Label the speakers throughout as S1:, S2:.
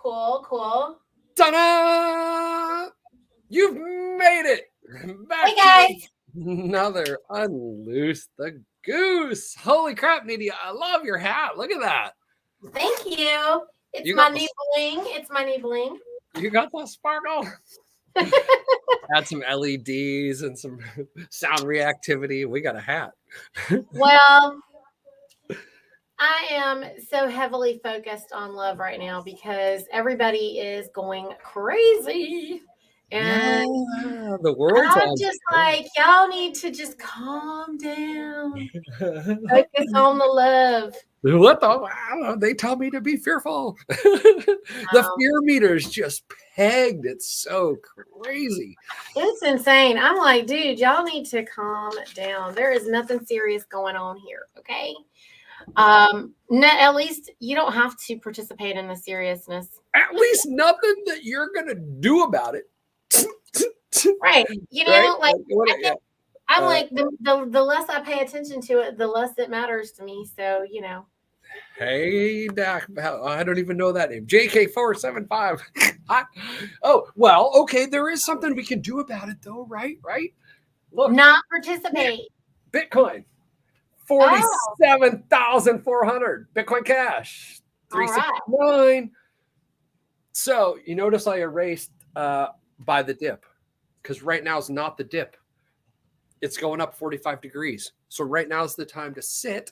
S1: Cool.
S2: Ta-da! You've made it! Back
S1: Hey guys.
S2: to another Unloose the Goose. Holy crap, Needy. I love your hat. Look at that.
S1: Thank you. It's
S2: You
S1: my
S2: got
S1: new bling.
S2: You got the sparkle. Add some LEDs and some sound reactivity. We got a hat.
S1: Well, I am so heavily focused on love right now because everybody is going crazy. And
S2: Yeah, the world's
S1: I'm
S2: on.
S1: just like, y'all need to just calm down. Focus on the love.
S2: What the? I don't know. They tell me to be fearful. The fear meter's just pegged. It's so crazy.
S1: It's insane. I'm like, dude, y'all need to calm down. There is nothing serious going on here, okay? No, at least you don't have to participate in the seriousness.
S2: At least nothing that you're gonna do about it.
S1: Right. You know,
S2: Right?
S1: like
S2: What-
S1: I'm like the less I pay attention to it, the less it matters to me. So, you know.
S2: Hey, Doc, I don't even know that name. JK475. Oh, well, okay. There is something we can do about it, though, right? Right? Look,
S1: Not participate.
S2: Bitcoin,
S1: Oh,
S2: 47,400. Bitcoin Cash,
S1: all right.
S2: 369. So you notice I erased by the dip because right now is not the dip. It's going up 45 degrees. So right now is the time to sit.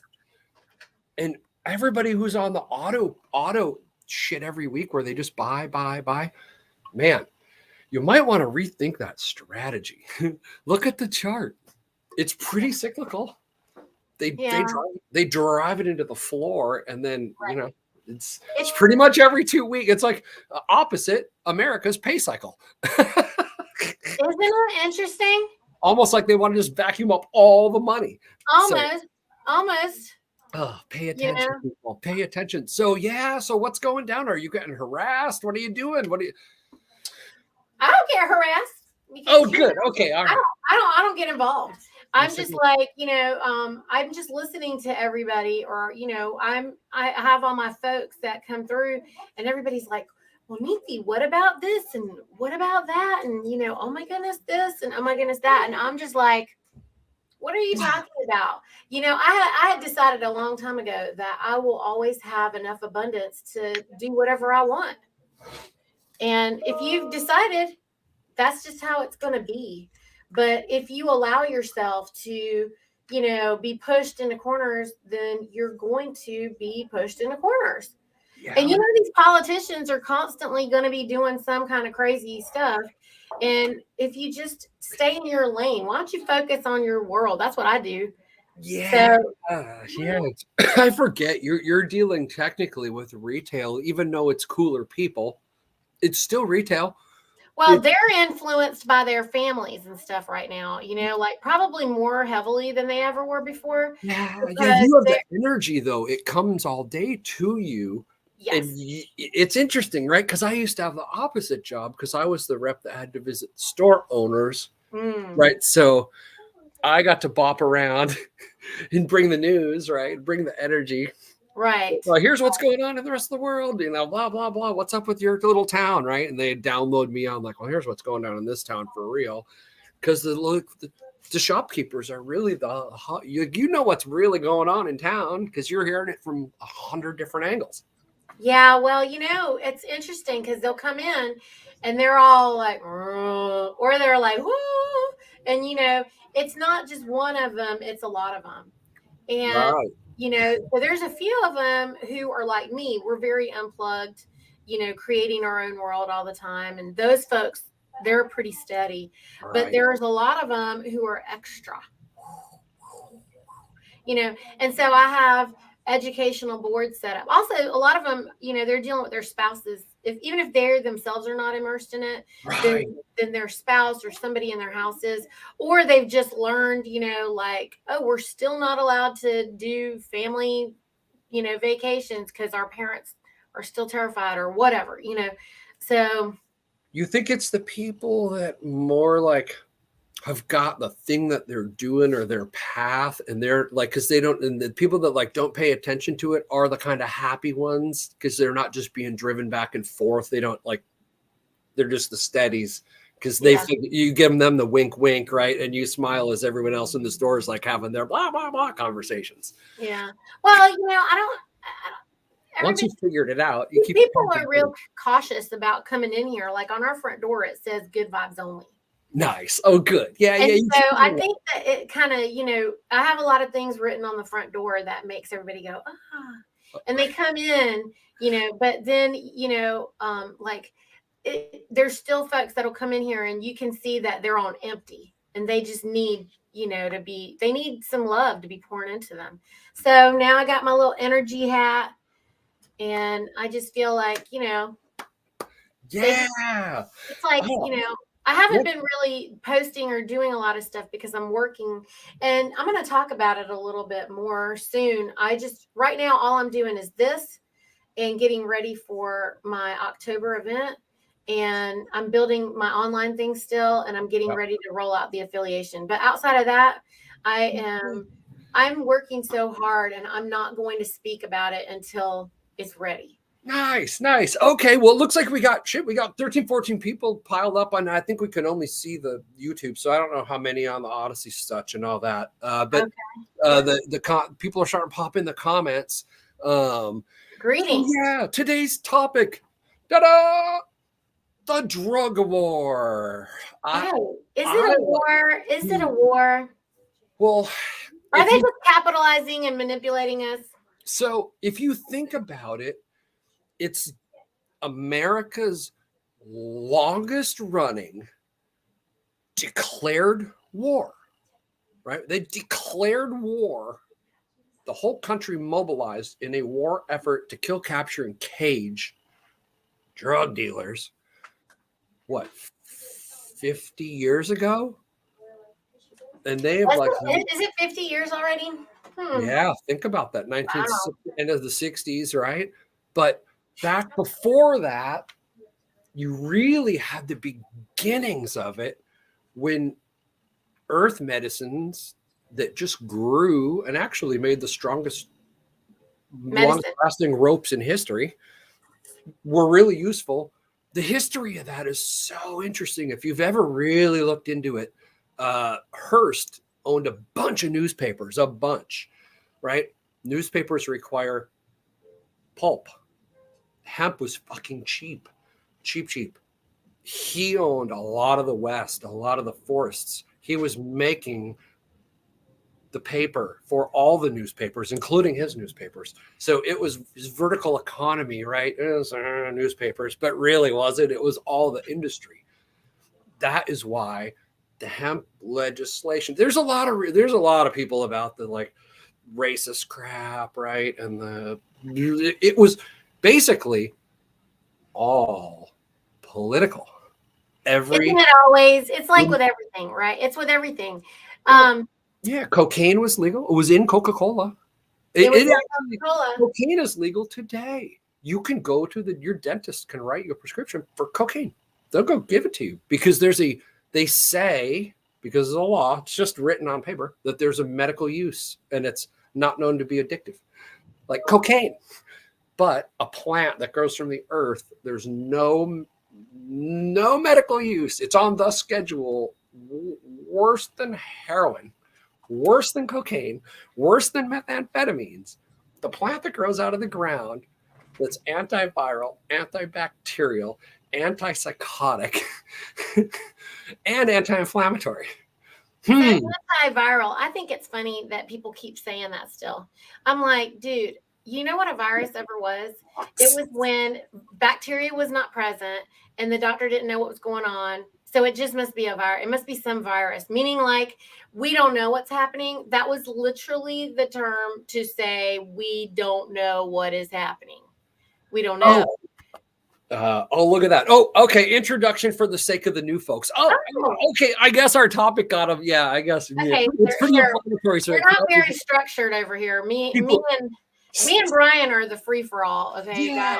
S2: And everybody who's on the auto shit every week where they just buy, man, you might want to rethink that strategy. Look at the chart. It's pretty cyclical. They drive it into the floor, and then
S1: Right.
S2: you know it's pretty much every 2 weeks. It's like opposite America's pay cycle.
S1: Isn't it interesting?
S2: Almost like they want to just vacuum up all the money.
S1: Almost.
S2: Oh, pay attention, people. Pay attention. So so what's going down? Are you getting harassed? What are you doing?
S1: I don't get harassed.
S2: Oh, good. Okay, all right.
S1: I don't get involved. I'm just like, I'm just listening to everybody, or I have all my folks that come through, and everybody's like, well, Nikki, what about this and what about that, and oh my goodness this and oh my goodness that, and I'm just like, what are you talking about? I had decided a long time ago that I will always have enough abundance to do whatever I want, and if you've decided, that's just how it's going to be. But if you allow yourself to, be pushed into corners, then you're going to be pushed into corners. Yeah. And these politicians are constantly going to be doing some kind of crazy stuff. And if you just stay in your lane, why don't you focus on your world? That's what I do.
S2: Yeah. I forget you're dealing technically with retail, even though it's cooler people. It's still retail.
S1: Well, they're influenced by their families and stuff right now, like probably more heavily than they ever were before.
S2: Yeah, you have the energy, though. It comes all day to you.
S1: Yes.
S2: And it's interesting, right? Because I used to have the opposite job because I was the rep that had to visit store owners, right? So I got to bop around and bring the news, right? Bring the energy.
S1: Right.
S2: Well, here's what's going on in the rest of the world, blah, blah, blah. What's up with your little town, right? And they download me on like, well, here's what's going on in this town for real. Because the shopkeepers are really you know what's really going on in town because you're hearing it from 100 different angles.
S1: Yeah, well, it's interesting because they'll come in and they're all like, or they're like, whoo. And, it's not just one of them, it's a lot of them. And,
S2: right.
S1: So there's a few of them who are like me. We're very unplugged, creating our own world all the time. And those folks, they're pretty steady. Right. But there's a lot of them who are extra, and so I have educational boards set up. Also, a lot of them, they're dealing with their spouses. Even if they themselves are not immersed in it,
S2: right.
S1: then their spouse or somebody in their house is, or they've just learned, like, oh, we're still not allowed to do family, vacations because our parents are still terrified or whatever, So
S2: you think it's the people that more like have got the thing that they're doing or their path, and they're like, because they don't, and the people that like don't pay attention to it are the kind of happy ones, because they're not just being driven back and forth. They don't like, they're just the steadies, because they think you give them the wink wink, right, and you smile as everyone else in the store is like having their blah blah blah conversations.
S1: Yeah, well,
S2: Once you figured it out,
S1: people are real cautious about coming in here. Like on our front door, it says "good vibes only."
S2: Nice. Oh, good. Yeah,
S1: and
S2: yeah.
S1: So I think that it kind of, I have a lot of things written on the front door that makes everybody go, ah, and they come in, but then, like there's still folks that'll come in here and you can see that they're on empty and they just need, they need some love to be poured into them. So now I got my little energy hat and I just feel like,
S2: yeah,
S1: it's like, I haven't been really posting or doing a lot of stuff because I'm working, and I'm going to talk about it a little bit more soon. Right now, all I'm doing is this and getting ready for my October event. And I'm building my online thing still, and I'm getting ready to roll out the affiliation. But outside of that, I'm working so hard, and I'm not going to speak about it until it's ready.
S2: Nice. Okay, well, it looks like we got 13, 14 people piled up on. I think we can only see the YouTube, so I don't know how many on the Odyssey such and all that. But the people are starting to pop in the comments.
S1: Greetings.
S2: Yeah, today's topic, ta-da! The drug war.
S1: Is it a war? Is it a war?
S2: Well,
S1: are they just capitalizing and manipulating us?
S2: So if you think about it, it's America's longest running declared war, right? They declared war. The whole country mobilized in a war effort to kill, capture, and cage drug dealers. What, 50 years ago? And they've
S1: is it 50 years already?
S2: Yeah, think about that. End of the 60s, right? But back before that, you really had the beginnings of it when earth medicines that just grew and actually made the strongest, longest lasting ropes in history were really useful. The history of that is so interesting. If you've ever really looked into it, Hearst owned a bunch of newspapers, right? Newspapers require pulp. Hemp was fucking cheap. He owned a lot of the West, a lot of the forests. He was making the paper for all the newspapers, including his newspapers. So it was his vertical economy, right? It was newspapers, but really wasn't. It was all the industry. That is why the hemp legislation. There's a lot of people about the like racist crap, right? And it was basically all political.
S1: Isn't it always? It's like with everything, right? It's with everything.
S2: Yeah, cocaine was legal. It was in Coca-Cola. Cocaine is legal today. You can go to your dentist can write you a prescription for cocaine. They'll go give it to you because they say, because of the law, it's just written on paper, that there's a medical use and it's not known to be addictive, like cocaine. But a plant that grows from the earth, there's no medical use. It's on the schedule. Worse than heroin, worse than cocaine, worse than methamphetamines. The plant that grows out of the ground that's antiviral, antibacterial, antipsychotic, and anti-inflammatory.
S1: Antiviral. I think it's funny that people keep saying that still. I'm like, dude, you know what a virus ever was? It was when bacteria was not present and the doctor didn't know what was going on. So it just must be a virus. It must be some virus, meaning like we don't know what's happening. That was literally the term to say we don't know what is happening. We don't know.
S2: Look at that. Oh, okay. Introduction for the sake of the new folks. Oh, okay. I guess our topic got him. Yeah, I guess.
S1: Okay,
S2: yeah. It's pretty inflammatory.
S1: We're not very structured over here. Me and Brian are the free for all. Okay, guys.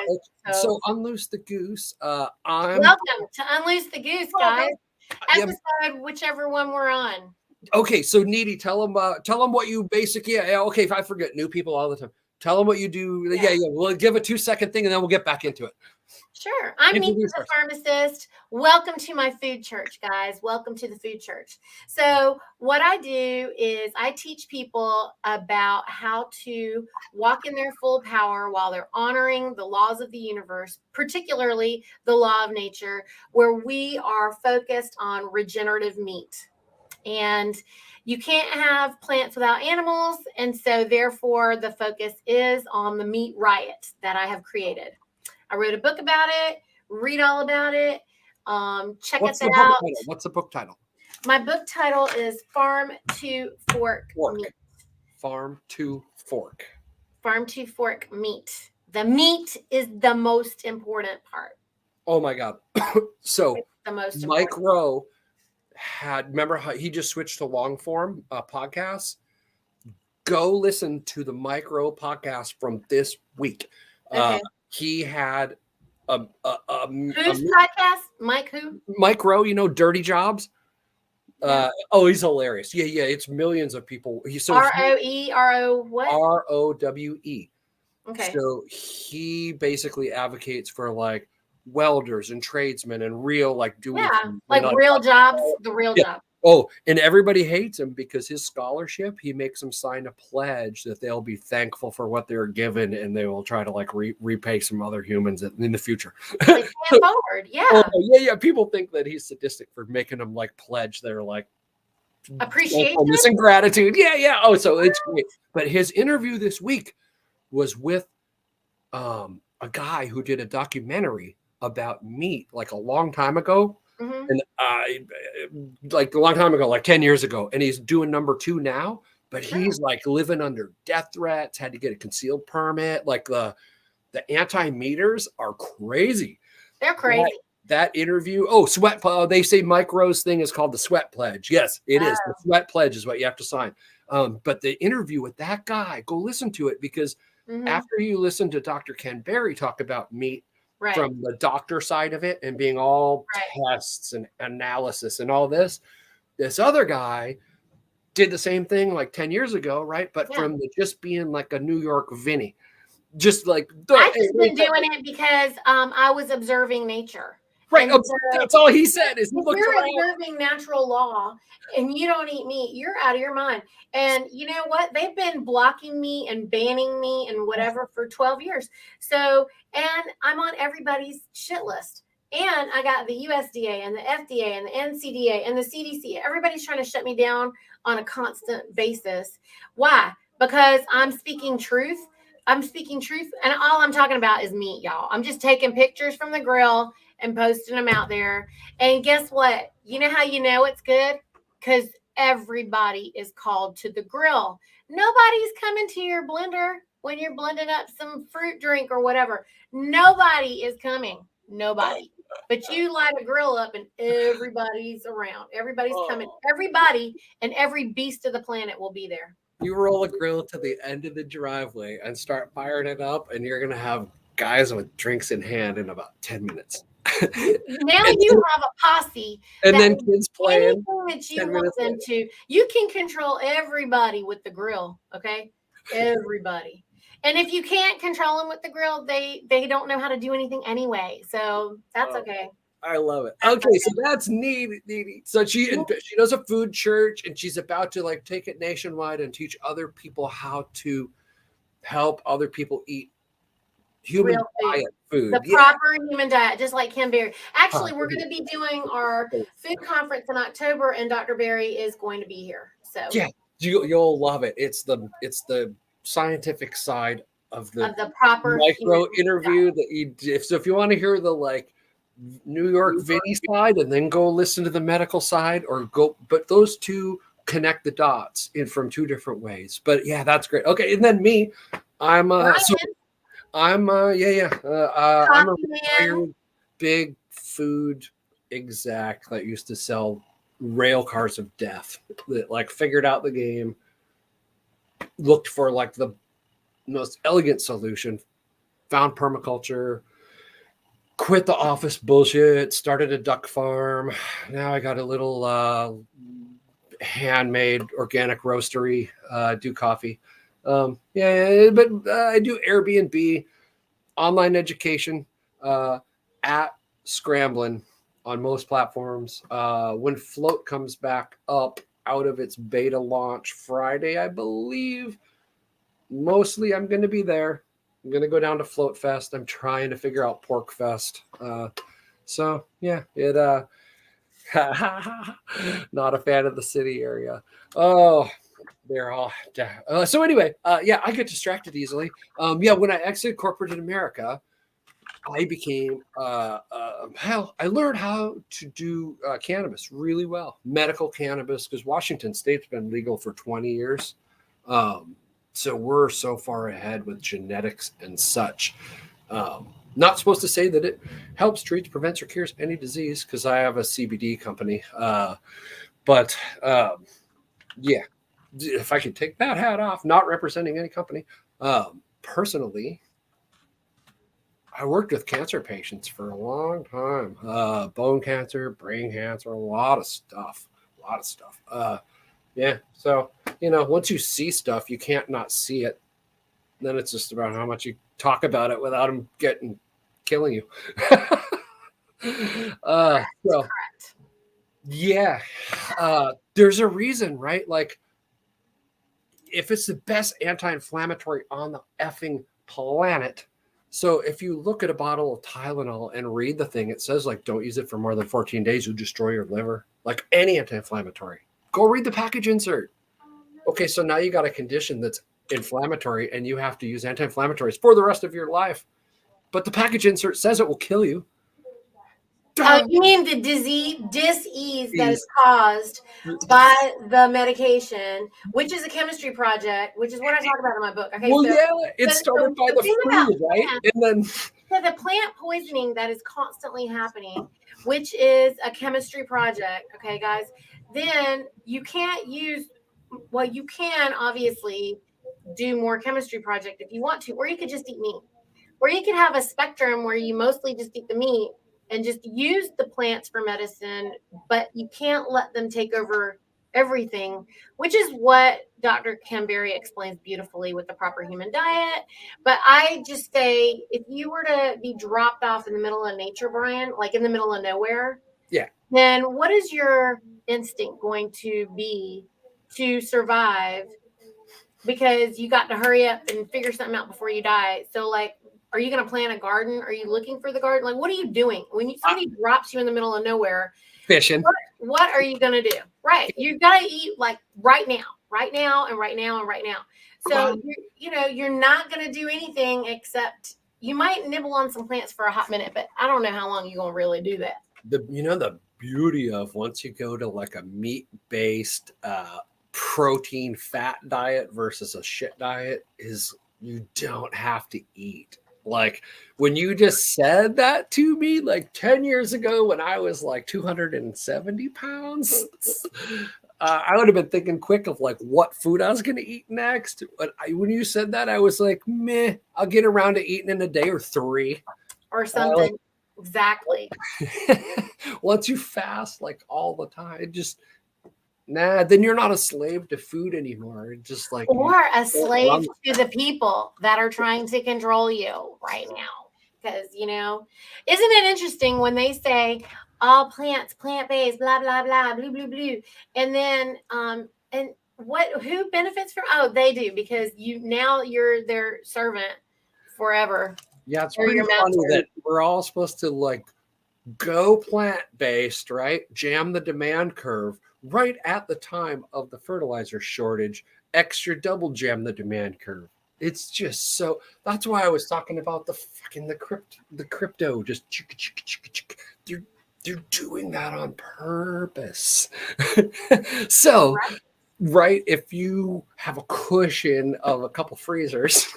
S2: So unloose the goose.
S1: Welcome to Unloose the Goose, guys. episode, whichever one we're on.
S2: Okay, so Needy, tell them what you basically. Yeah, okay, if I forget, new people all the time. Tell them what you do. Yeah. We'll give a 2-second thing, and then we'll get back into it.
S1: Sure. I'm Needy, the pharmacist. Welcome to my food church, guys. Welcome to the food church. So what I do is I teach people about how to walk in their full power while they're honoring the laws of the universe, particularly the law of nature, where we are focused on regenerative meat. And you can't have plants without animals. And so therefore the focus is on the meat riot that I have created. I wrote a book about it. Read all about it. Check it out.
S2: What's the book title?
S1: My book title is Farm to Fork Meat.
S2: Farm to Fork.
S1: Farm to Fork Meat. The meat is the most important part.
S2: Oh my God. So
S1: it's the most
S2: Mike Rowe remember how he just switched to long form podcasts? Go listen to the Mike Rowe podcast from this week.
S1: Okay.
S2: He had
S1: whose podcast? Mike who?
S2: Mike Rowe, Dirty Jobs. He's hilarious. Yeah, it's millions of people. ROWE.
S1: Okay.
S2: So he basically advocates for like welders and tradesmen and real
S1: real jobs, the real job.
S2: Oh, and everybody hates him because his scholarship, he makes them sign a pledge that they'll be thankful for what they're given, and they will try to like repay some other humans in the future.
S1: Like forward, yeah.
S2: Yeah. People think that he's sadistic for making them like pledge their like
S1: appreciation
S2: and gratitude. Yeah. Oh, so it's great. But his interview this week was with a guy who did a documentary about meat like a long time ago.
S1: Mm-hmm.
S2: And like a long time ago, like 10 years ago, and he's doing number 2 now, but he's like living under death threats, had to get a concealed permit. Like the anti-meters are crazy.
S1: They're crazy.
S2: That interview. Sweat. They say Mike Rowe's thing is called the sweat pledge. Yes, it is. The sweat pledge is what you have to sign. But the interview with that guy, go listen to it, because after you listen to Dr. Ken Berry talk about meat, from the doctor side of it and being all tests and analysis and all this other guy did the same thing like 10 years ago, right? But from just being like a New York Vinny, just like
S1: I've just been doing it because I was observing nature.
S2: Right. That's all he said is
S1: if you're observing natural law and you don't eat meat, you're out of your mind. And you know what? They've been blocking me and banning me and whatever for 12 years. So, and I'm on everybody's shit list. And I got the USDA and the FDA and the NCDA and the CDC. Everybody's trying to shut me down on a constant basis. Why? Because I'm speaking truth. And all I'm talking about is meat, y'all. I'm just taking pictures from the grill and posting them out there. And guess what? You know how you know it's good? Because everybody is called to the grill. Nobody's coming to your blender when you're blending up some fruit drink or whatever. Nobody is coming. Nobody. But you light a grill up and everybody's around. Everybody's coming. Everybody and every beast of the planet will be there.
S2: You roll a grill to the end of the driveway and start firing it up, and you're going to have guys with drinks in hand in about 10 minutes.
S1: Now you have a posse,
S2: and then kids playing.
S1: Anything that you want them to, you can control everybody with the grill. Okay, everybody. And if you can't control them with the grill, they don't know how to do anything anyway. So that's okay.
S2: I love it. Okay, so that's neat. So she does a food church, and she's about to like take it nationwide and teach other people how to help other people eat human diet food.
S1: The proper human diet, just like Ken Berry. Actually, we're going to be doing our food conference in October, and Dr. Berry is going to be here. So
S2: yeah, you'll love it. It's the scientific side of the
S1: proper
S2: micro interview that you. If you want to hear the like New York Vinny side, and then go listen to the medical side, but those two connect the dots from two different ways. But yeah, that's great. Okay, and then me, I'm a very big food exec that used to sell rail cars of death, that like figured out the game, looked for like the most elegant solution, found permaculture, quit the office bullshit, started a duck farm. Now I got a little handmade organic roastery, do coffee. Yeah, but I do Airbnb, online education, at Scramblin' on most platforms. When Float comes back up out of its beta launch Friday, I believe, mostly I'm going to be there. I'm going to go down to Float Fest. I'm trying to figure out Pork Fest. So yeah, not a fan of the city area. Oh, they're all so anyway, yeah, I get distracted easily. Yeah, when I exited corporate in America, I became hell. I learned how to do cannabis really well, medical cannabis, because Washington State's been legal for 20 years. So we're so far ahead with genetics and such. Not supposed to say that it helps, treats, prevents, or cures any disease, because I have a CBD company. But yeah, if I could take that hat off, not representing any company, personally, I worked with cancer patients for a long time. Bone cancer, brain cancer, a lot of stuff. Yeah. So, once you see stuff, you can't not see it. Then it's just about how much you talk about it without them killing you. So, yeah. There's a reason, right? Like, if it's the best anti-inflammatory on the effing planet. So if you look at a bottle of Tylenol and read the thing, it says like, don't use it for more than 14 days. You'll destroy your liver. Like any anti-inflammatory. Go read the package insert. Okay, so now you got a condition that's inflammatory and you have to use anti-inflammatories for the rest of your life. But the package insert says it will kill you.
S1: Oh, you mean the disease that is caused by the medication, which is a chemistry project, which is what I talk about in my book. Okay,
S2: well,
S1: so,
S2: yeah, it started by the food, right? And then
S1: so the plant poisoning that is constantly happening, which is a chemistry project. Okay, guys, then you can't use. Well, you can obviously do more chemistry project if you want to, or you could just eat meat, or you could have a spectrum where you mostly just eat the meat and just use the plants for medicine, but you can't let them take over everything, which is what Dr. Camberry explains beautifully with the proper human diet. But I just say, if you were to be dropped off in the middle of nature, Brian, like in the middle of nowhere,
S2: yeah,
S1: then what is your instinct going to be to survive? Because you got to hurry up and figure something out before you die. So, like, are you going to plant a garden? Are you looking for the garden? Like, what are you doing when somebody drops you in the middle of nowhere?
S2: fishing.
S1: What are you going to do? Right. You've got to eat like right now, and right now, and right now. So, you're not going to do anything except you might nibble on some plants for a hot minute, but I don't know how long you're going to really do that.
S2: The beauty of once you go to like a meat-based, protein fat diet versus a shit diet is you don't have to eat. Like when you just said that to me like 10 years ago when I was like 270 pounds, I would have been thinking quick of like what food I was going to eat next. But when you said that, I was like, meh, I'll get around to eating in a day or 3
S1: or something. Exactly.
S2: Once you fast like all the time, it just then you're not a slave to food anymore. It's just like
S1: or a slave to the people that are trying to control you right now. Because isn't it interesting when they say all plants, plant-based, blah blah blah, blue blue blue, and then and who benefits from? Oh, they do, because you're their servant forever.
S2: Yeah, it's pretty funny that we're all supposed to like go plant-based, right? Jam the demand curve right at the time of the fertilizer shortage, extra double jam the demand curve. It's just so, that's why I was talking about the crypto just they're doing that on purpose. So, right, if you have a cushion of a couple freezers,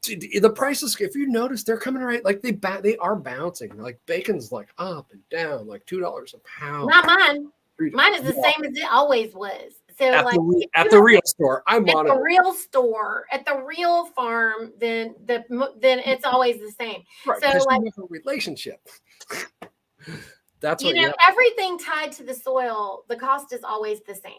S2: the prices, if you notice, they're coming right, like they are bouncing. Like bacon's like up and down, like $2 a pound.
S1: Not mine. Mine is the same as it always was. So
S2: at
S1: like
S2: at the real store, I'm
S1: at
S2: on
S1: the
S2: it.
S1: real store, at the real farm, then it's always the same.
S2: Right,
S1: So
S2: because
S1: like,
S2: you have a relationship. That's
S1: you
S2: what
S1: know,
S2: you have.
S1: everything tied to the soil, the cost is always the same.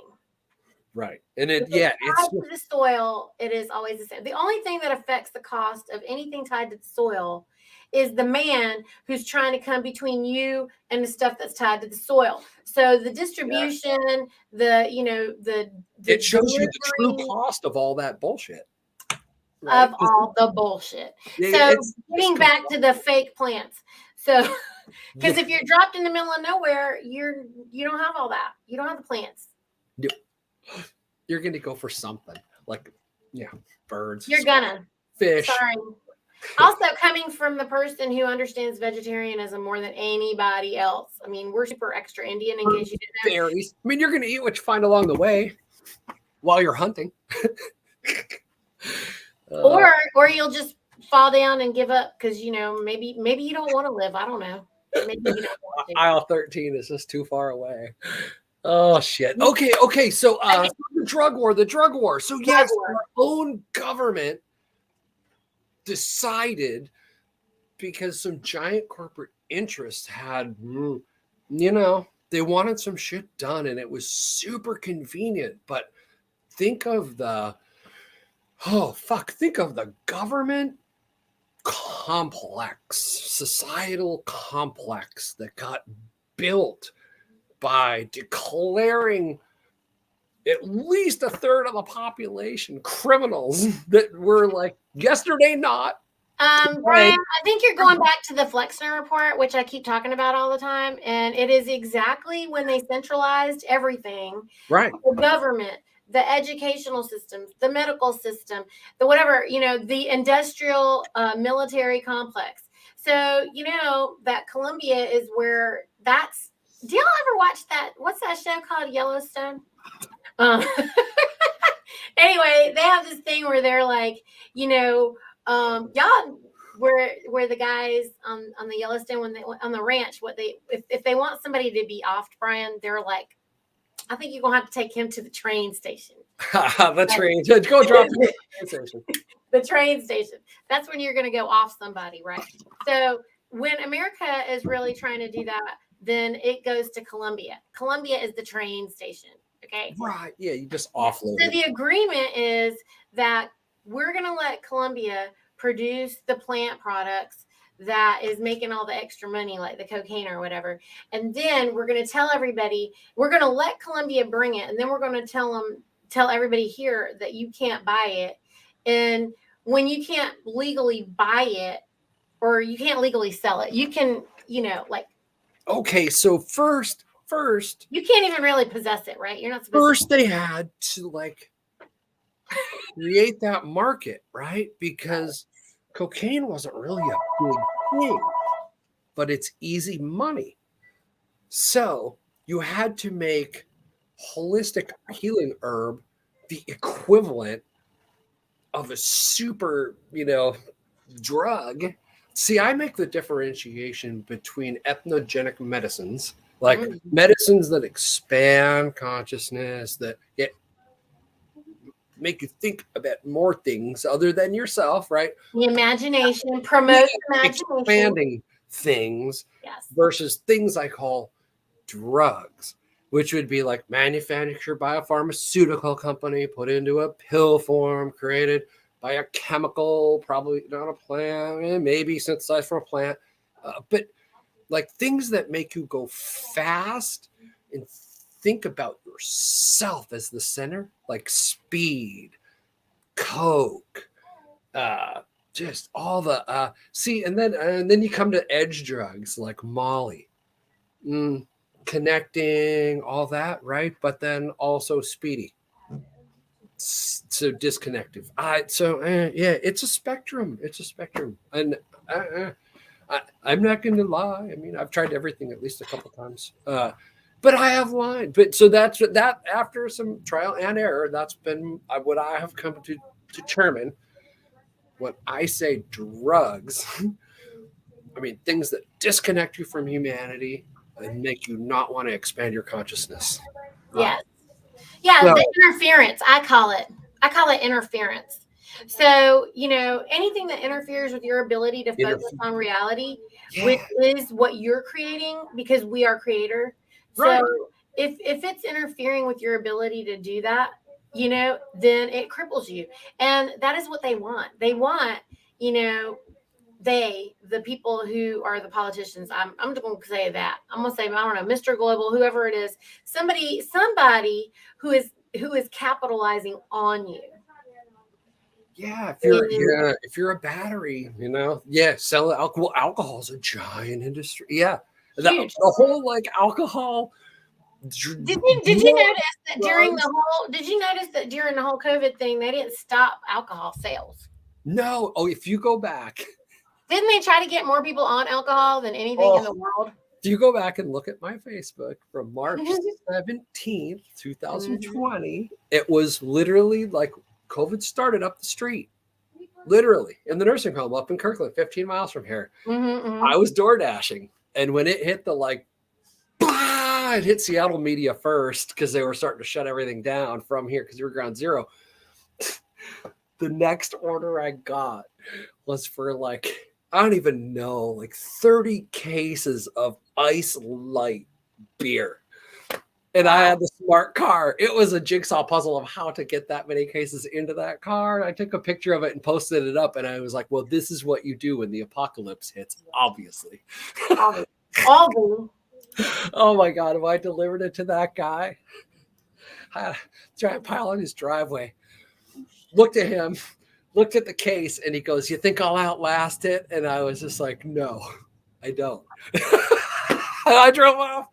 S2: Right. And
S1: If
S2: it,
S1: it's
S2: yeah, it's
S1: tied to the soil, it is always the same. The only thing that affects the cost of anything tied to the soil is the man who's trying to come between you and the stuff that's tied to the soil. So the distribution, the
S2: it shows you the true
S1: delivery
S2: cost of all that bullshit. Right.
S1: of all the bullshit. So
S2: It's
S1: getting back to the fake plants. So because if you're dropped in the middle of nowhere, you don't have all that. You don't have the plants.
S2: you're going to go for something like, birds.
S1: You're gonna.
S2: Fish.
S1: Sorry. Also, coming from the person who understands vegetarianism more than anybody else. I mean, we're super extra Indian, in case you didn't know.
S2: Berries. I mean, you're going to eat what you find along the way while you're hunting.
S1: Or you'll just fall down and give up because maybe you don't want to live. I don't know. Maybe you don't want to.
S2: Aisle 13 is just too far away. Oh shit. Okay. So the drug war. So yes, our own government decided, because some giant corporate interests had, they wanted some shit done, and it was super convenient. But think of the government complex, societal complex that got built by declaring at least a third of the population criminals that were like yesterday not.
S1: Brian, I think you're going back to the Flexner report, which I keep talking about all the time. And it is exactly when they centralized everything.
S2: Right.
S1: The government, the educational systems, the medical system, the whatever, the industrial military complex. So, that Columbia is where do y'all ever watch that? What's that show called? Yellowstone? Anyway, they have this thing where they're like, y'all, where the guys on the Yellowstone, when they on the ranch, if they want somebody to be offed, Brian, they're like, I think you're gonna have to take him to the train station.
S2: The train. Go drop the train station.
S1: The train station. That's when you're gonna go off somebody, right? So when America is really trying to do that, then it goes to Columbia. Columbia is the train station. Okay.
S2: Right. Yeah, you just offload.
S1: So the agreement is that we're going to let Columbia produce the plant products that is making all the extra money, like the cocaine or whatever. And then we're going to tell everybody, we're going to let Columbia bring it. And then we're going to tell everybody here that you can't buy it. And when you can't legally buy it, or you can't legally sell it, you can,
S2: Okay, so first
S1: you can't even really possess it, right? You're not
S2: supposed
S1: supposed
S2: to. They had to create that market, right? Because cocaine wasn't really a big thing, but it's easy money. So you had to make holistic healing herb the equivalent of a super, drug. See, I make the differentiation between ethnogenic medicines, like medicines that expand consciousness, that make you think about more things other than yourself, right?
S1: The imagination, promote imagination.
S2: Expanding things,
S1: yes,
S2: versus things I call drugs, which would be like manufactured by a pharmaceutical company, put into a pill form, created by a chemical, probably not a plant, maybe synthesized from a plant, but like things that make you go fast and think about yourself as the center, like speed, coke, just all the and then you come to edge drugs like Molly, connecting, all that, right? But then also speedy. So disconnective. It's a spectrum. And I'm not going to lie. I mean, I've tried everything at least a couple times, but I have lied. But so that after some trial and error, that's been what I have come to determine. When I say drugs, I mean things that disconnect you from humanity and make you not want to expand your consciousness.
S1: Yes. Yeah,
S2: So,
S1: the interference, I call it. I call it interference. So, anything that interferes with your ability to focus on reality, which
S2: yeah,
S1: is what you're creating, because we are creator. So,
S2: right.
S1: if it's interfering with your ability to do that, then it cripples you. And that is what they want. They want, you know, the people who are the politicians, I'm just going to say that. I'm going to say, I don't know, Mr. Global, whoever it is, somebody who is capitalizing on you.
S2: Yeah,
S1: And
S2: if you're a battery, sell alcohol. Alcohol's a giant industry. Yeah,
S1: huge.
S2: the whole like alcohol.
S1: Did you notice that
S2: Drugs.
S1: during the whole COVID thing, they didn't stop alcohol sales?
S2: No. Oh, if you go back,
S1: Didn't they try to get more people on alcohol than anything in
S2: oh,
S1: the world?
S2: if you go back and look at my Facebook from March
S1: Mhm.
S2: 17th, 2020, it was literally like COVID started up the street, literally in the nursing home up in Kirkland, 15 miles from here.
S1: Mhm.
S2: I was door dashing, and when it hit the like, bah, it hit Seattle media first because they were starting to shut everything down from here because we were ground zero. The next order I got was for like, I don't even know, like 30 cases of Ice Light beer. And I
S1: Wow.
S2: had the smart car. It was a jigsaw puzzle of how to get that many cases into that car. I took a picture of it and posted it up. And I was like, well, this is what you do when the apocalypse hits, obviously.
S1: All
S2: Oh my God. If I delivered it to that guy, I had a giant pile in his driveway. Looked at him, looked at the case, and he goes, you think I'll outlast it? And I was just like, no, I don't. I drove off.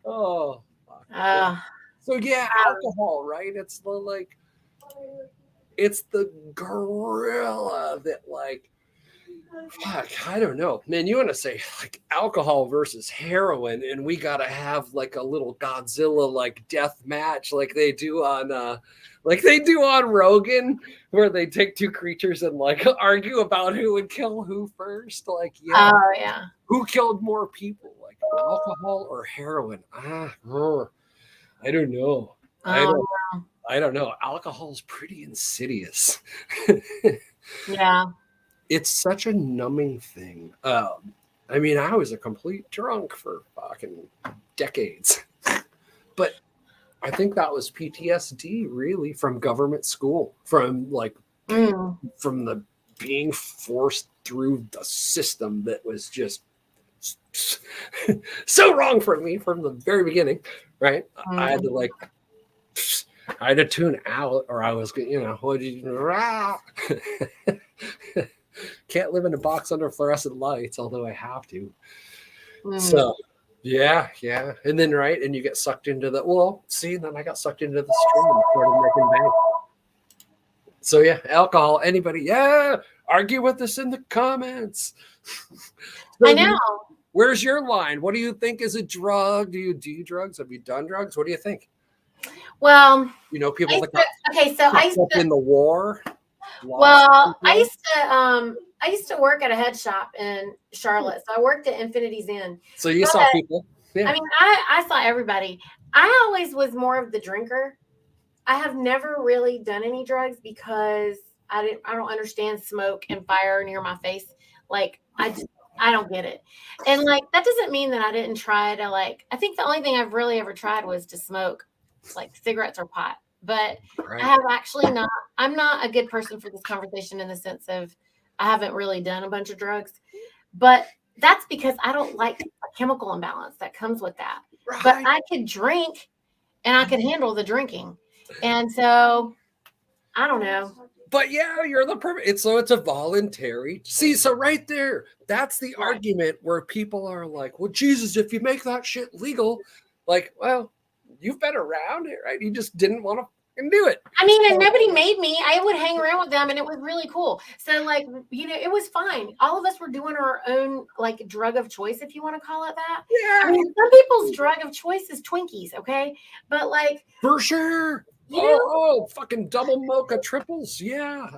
S2: Oh, fuck. Yeah.
S1: uh,
S2: So yeah, alcohol, right? It's the gorilla that like, fuck, I don't know, man. You want to say like alcohol versus heroin, and we gotta have like a little Godzilla like death match, like they do on Rogan, where they take two creatures and like argue about who would kill who first. Like, yeah,
S1: oh yeah.
S2: who killed more people, like alcohol or heroin? I don't know. I
S1: Oh
S2: don't. I don't know. Alcohol's pretty insidious.
S1: yeah.
S2: It's such a numbing thing. I mean, I was a complete drunk for fucking decades, but I think that was PTSD really from government school, from like from the being forced through the system that was just so wrong for me from the very beginning, right? I had to like, I had to tune out, or I was, what did you? Can't live in a box under fluorescent lights, although I have to. So, yeah, and then right, and you get sucked into then I got sucked into the stream and started making bank. So yeah, alcohol. Anybody? Yeah, argue with us in the comments.
S1: I know.
S2: Where's your line? What do you think is a drug? Do you do drugs? Have you done drugs? What do you think?
S1: Well,
S2: People that got
S1: I used
S2: up
S1: to,
S2: in the war.
S1: well, I used to work at a head shop in Charlotte. So I worked at Infinity's Inn.
S2: So you saw people. Yeah.
S1: I mean, I saw everybody. I always was more of the drinker. I have never really done any drugs because I don't understand smoke and fire near my face. Like I don't get it. And like that doesn't mean that I didn't try to I think the only thing I've really ever tried was to smoke like cigarettes or pot. But
S2: Right.
S1: I have actually not. I'm not a good person for this conversation in the sense of I haven't really done a bunch of drugs. But that's because I don't like a chemical imbalance that comes with that.
S2: Right.
S1: But I could drink and I could handle the drinking. And so I don't know.
S2: But yeah, you're the perfect. It's a voluntary. See, so right there, that's the argument where people are like, well, Jesus, if you make that shit legal, like, well, you've been around it, right? You just didn't want to do it.
S1: I mean, and nobody made me. I would hang around with them and it was really cool. So it was fine. All of us were doing our own like drug of choice, if you want to call it that.
S2: Yeah.
S1: I mean, some people's drug of choice is Twinkies, okay? But like
S2: for sure.
S1: You know,
S2: Fucking double mocha triples. Yeah.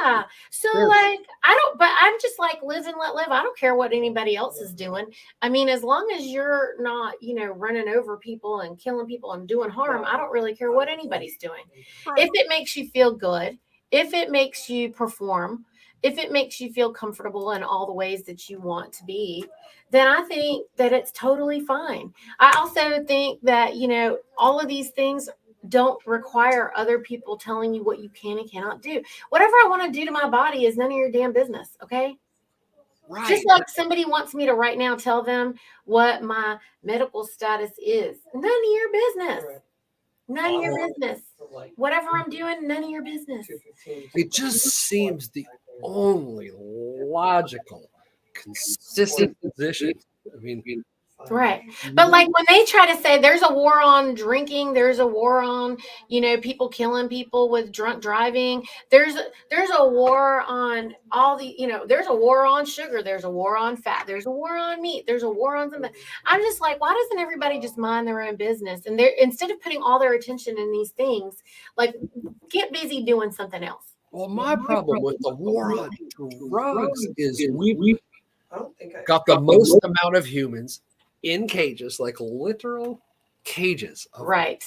S1: yeah. So
S2: Sure.
S1: like I don't but I'm just like live and let live. I don't care what anybody else is doing. I mean, as long as you're not, running over people and killing people and doing harm, I don't really care what anybody's doing. If it makes you feel good, if it makes you perform, if it makes you feel comfortable in all the ways that you want to be, then I think that it's totally fine. I also think that, all of these things don't require other people telling you what you can and cannot do. Whatever I want to do to my body is none of your damn business. Okay.
S2: Right.
S1: Just like somebody wants me to right now tell them what my medical status is. None of your business. None of your business. Whatever I'm doing, none of your business.
S2: It just seems the only logical, consistent position. I mean,
S1: Right. But like when they try to say there's a war on drinking, there's a war on, people killing people with drunk driving. There's a war on all the, there's a war on sugar, there's a war on fat, there's a war on meat, there's a war on something. I'm just like, why doesn't everybody just mind their own business? And they're instead of putting all their attention in these things, like get busy doing something else.
S2: well, my problem with the war on drugs is we got the most amount of humans in cages, like literal cages of
S1: Right.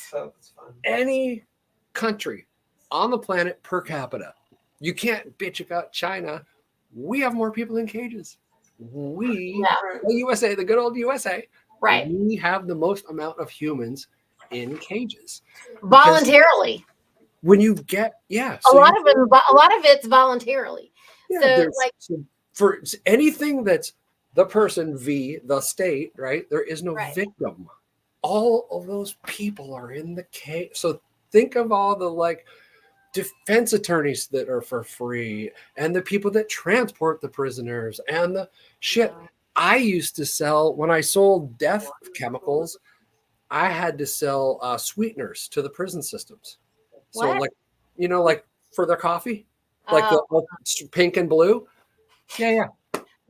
S2: any country on the planet per capita. You can't bitch about China. We have more people in cages. The USA, the good old USA,
S1: Right.
S2: we have the most amount of humans in cages.
S1: Voluntarily.
S2: When you get,
S1: a lot of it's voluntarily.
S2: Yeah, for anything that's the person v the state, right? There is no victim. All of those people are in the cage. So think of all the like defense attorneys that are for free and the people that transport the prisoners and the shit. I used to sell, when I sold death chemicals, I had to sell sweeteners to the prison systems. So like, like for their coffee, like the pink and blue. Yeah.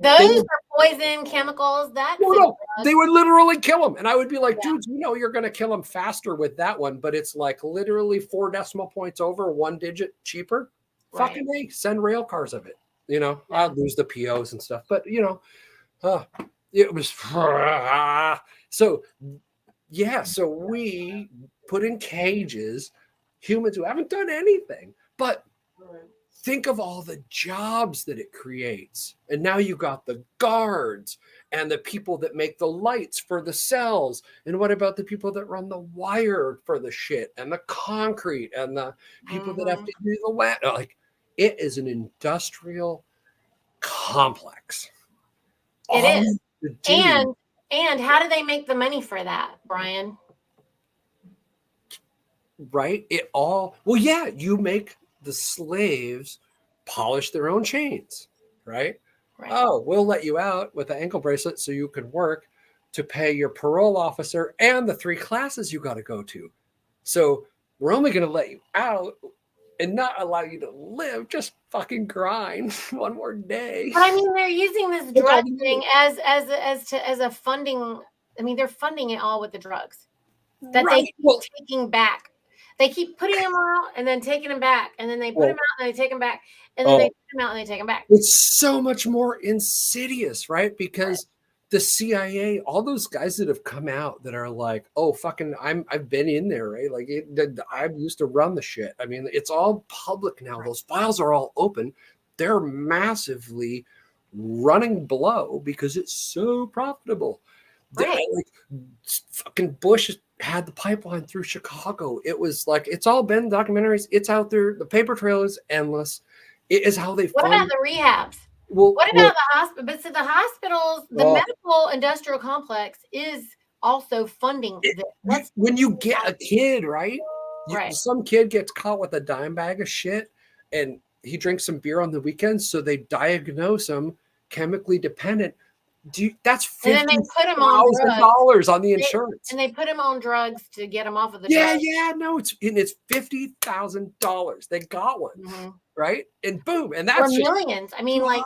S1: Those are poison chemicals.
S2: They would literally kill them. And I would be like, dudes, you're going to kill them faster with that one, but it's like literally 4 decimal points over, 1 digit cheaper. Right. Fucking A, send rail cars of it. I'll lose the POs and stuff, but it was so we put in cages humans who haven't done anything, but think of all the jobs that it creates. And now you got the guards and the people that make the lights for the cells. And what about the people that run the wire for the shit and the concrete and the people that have to do the wet? Like, it is an industrial complex.
S1: It is. And how do they make the money for that, Brian?
S2: Right? You make the slaves polish their own chains, right? Oh, we'll let you out with an ankle bracelet so you can work to pay your parole officer and the 3 classes you got to go to. So we're only going to let you out and not allow you to live. Just fucking grind one more day.
S1: But I mean, they're using this drug thing as a funding. I mean, they're funding it all with the drugs that they keep taking back. They keep putting them out and then taking them back, and then they put them out and they take them back, and then they put them out and they take them back.
S2: It's so much more insidious, right? Because the CIA, all those guys that have come out that are like, oh, fucking, I've been in there, right? Like, I used to run the shit. I mean, it's all public now. Those files are all open. They're massively running below because it's so profitable. Like, fucking Bush had the pipeline through Chicago. It was like, it's all been documentaries. It's out there. The paper trail is endless. It is how they
S1: What about the rehabs? What about the hospital? But so the hospitals, the medical industrial complex is also funding this.
S2: When you get a kid, right? Some kid gets caught with a dime bag of shit and he drinks some beer on the weekends, so they diagnose him chemically dependent. That's $50,000 on the insurance,
S1: and they put him on drugs to get him off of the
S2: drugs. It's $50,000. They got one, right? And boom, and that's
S1: millions. I mean, like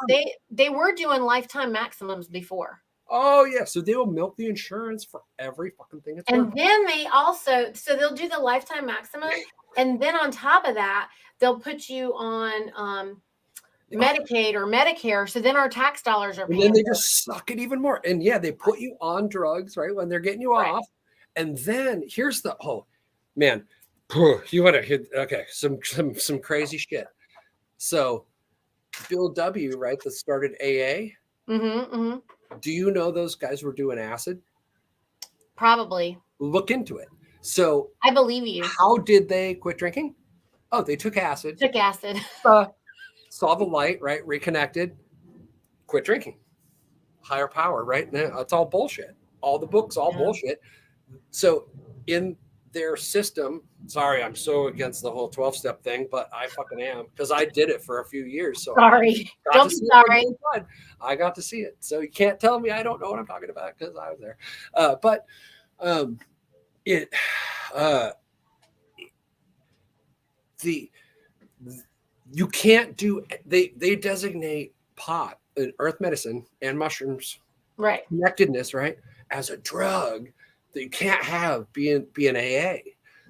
S1: they were doing lifetime maximums before.
S2: Oh yeah, so they will milk the insurance for every fucking thing.
S1: And then they also, so they'll do the lifetime maximum, And then on top of that, they'll put you on Medicaid or Medicare. So then our tax dollars are
S2: And
S1: paying.
S2: then they just suck it even more. And yeah, they put you on drugs, right? When they're getting you
S1: Right.
S2: off. And then here's the man, you want to hit some crazy shit. So Bill W, right, that started AA. Do you know those guys were doing acid?
S1: Probably.
S2: Look into it. So
S1: I believe you.
S2: how did they quit drinking? Oh, they took acid.
S1: Took acid.
S2: Saw the light, right? Reconnected, quit drinking. Higher power, right? Now it's all bullshit. All the books, all bullshit. So in their system, sorry, I'm so against the whole 12-step thing, but I fucking am because I did it for a few years. So
S1: sorry. Don't be sorry.
S2: I got to see it. So you can't tell me I don't know what I'm talking about because I was there. But you can't do, they designate pot in earth medicine and mushrooms,
S1: right,
S2: connectedness, right, as a drug that you can't have be an AA.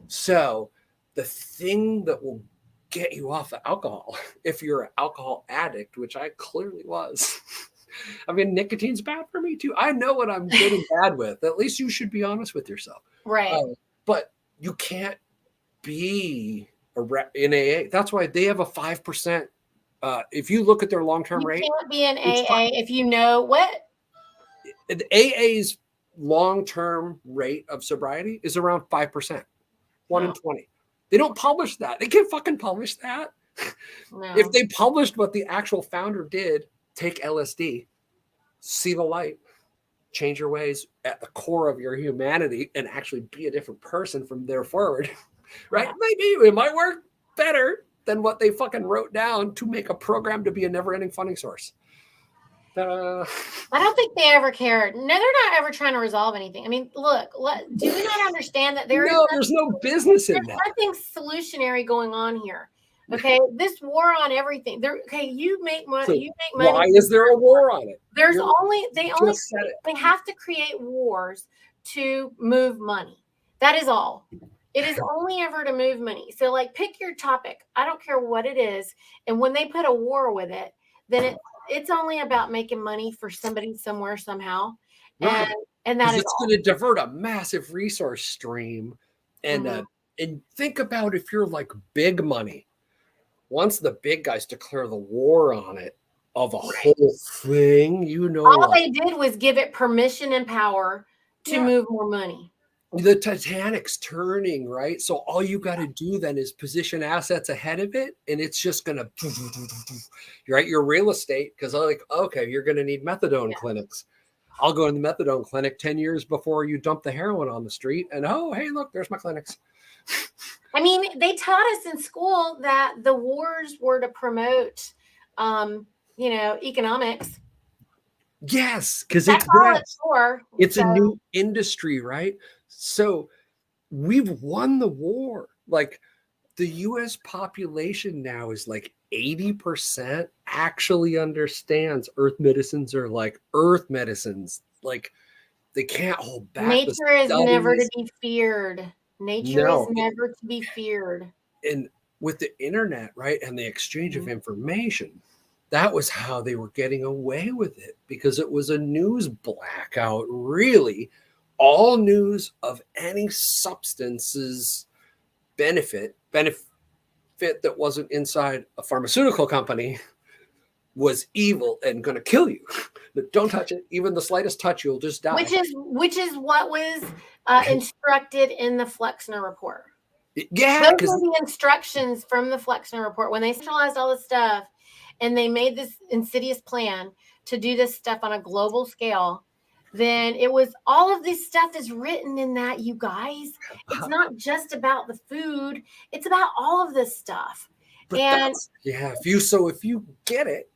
S2: So the thing that will get you off of alcohol, if you're an alcohol addict, which I clearly was. I mean, nicotine's bad for me too. I know what I'm good and bad with. At least you should be honest with yourself.
S1: Right.
S2: But you can't be in AA. That's why they have a 5%. If you look at their long-term rate,
S1: you can't be in AA if you know what?
S2: The AA's long-term rate of sobriety is around 5%, 1 in 20. They don't publish that. They can't fucking publish that. No. If they published what the actual founder did, take LSD, see the light, change your ways at the core of your humanity, and actually be a different person from there forward, right? Yeah. Maybe it might work better than what they fucking wrote down to make a program to be a never-ending funding source.
S1: I don't think they ever cared. No, they're not ever trying to resolve anything. I mean, look, do we not understand that there's
S2: no business in that?
S1: There's nothing solutionary going on here. Okay, this war on everything. You make money. So you make money.
S2: Why is there a war on it?
S1: They have to create wars to move money. That is all. It is only ever to move money. So, like, pick your topic. I don't care what it is. And when they put a war with it, then it's only about making money for somebody somewhere somehow.
S2: Right. And that is going to divert a massive resource stream. And and think about if you're like big money. Once the big guys declare the war on it, of a whole thing,
S1: all they did was give it permission and power to move more money.
S2: The Titanic's turning, right? So all you got to do then is position assets ahead of it, and it's just going to, right? Your real estate, because okay, you're going to need methadone clinics. I'll go in the methadone clinic 10 years before you dump the heroin on the street, and hey, look, there's my clinics.
S1: I mean, they taught us in school that the wars were to promote, economics.
S2: Yes, because it's a new industry, right? So we've won the war. Like the U.S. population now is like 80% actually understands earth medicines are like earth medicines. Like they can't hold back.
S1: Nature is never to be feared. Nature is never to be feared.
S2: And with the internet, right, and the exchange of information, that was how they were getting away with it, because it was a news blackout, really. All news of any substance's benefit that wasn't inside a pharmaceutical company was evil and going to kill you. But don't touch it. Even the slightest touch, you'll just die.
S1: Which is what was instructed in the Flexner report.
S2: Yeah,
S1: those were the instructions from the Flexner report when they centralized all this stuff, and they made this insidious plan to do this stuff on a global scale. Then it was all of this stuff is written in that, you guys. It's not just about the food; it's about all of this stuff.
S2: But if you get it.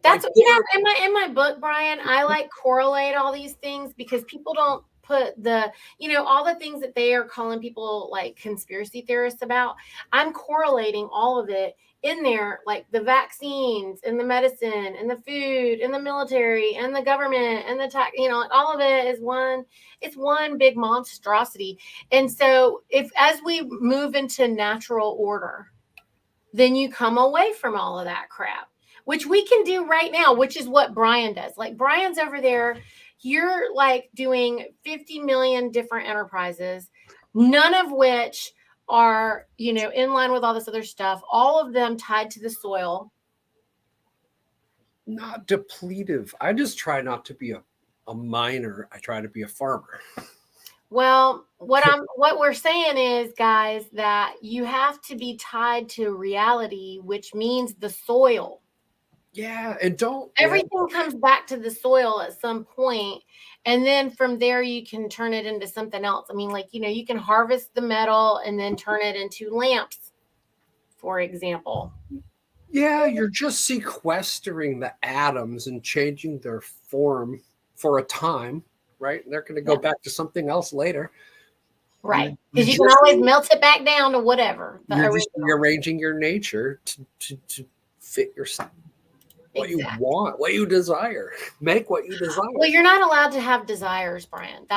S1: That's in my book, Brian, I correlate all these things because people don't put all the things that they are calling people like conspiracy theorists about. I'm correlating all of it in there, like the vaccines and the medicine and the food and the military and the government and the tax, all of it is it's one big monstrosity. And so as we move into natural order, then you come away from all of that crap, which we can do right now, which is what Brian does. Like Brian's over there, you're like doing 50 million different enterprises, none of which are, in line with all this other stuff, all of them tied to the soil.
S2: Not depletive. I just try not to be a miner. I try to be a farmer.
S1: Well, what we're saying is, guys, that you have to be tied to reality, which means the soil.
S2: Yeah, and
S1: everything comes back to the soil at some point, and then from there you can turn it into something else. I mean, like, you can harvest the metal and then turn it into lamps, for example.
S2: Yeah, you're just sequestering the atoms and changing their form for a time, right? And they're going to go back to something else later.
S1: Right. Because you can always melt it back down to whatever.
S2: You're just rearranging your nature to fit yourself. What you want, what you desire. Make what you desire.
S1: Well, you're not allowed to have desires, Brian. So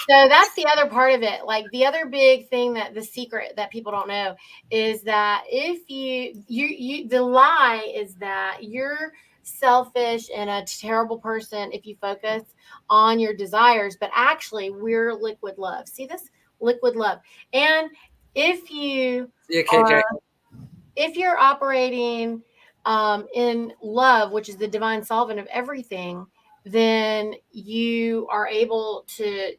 S1: that's the other part of it. Like the other big thing, that the secret that people don't know is that if the lie is that you're selfish and a terrible person if you focus on your desires, but actually we're liquid love. See this? Liquid love. And if you're operating in love, which is the divine solvent of everything, then you are able to,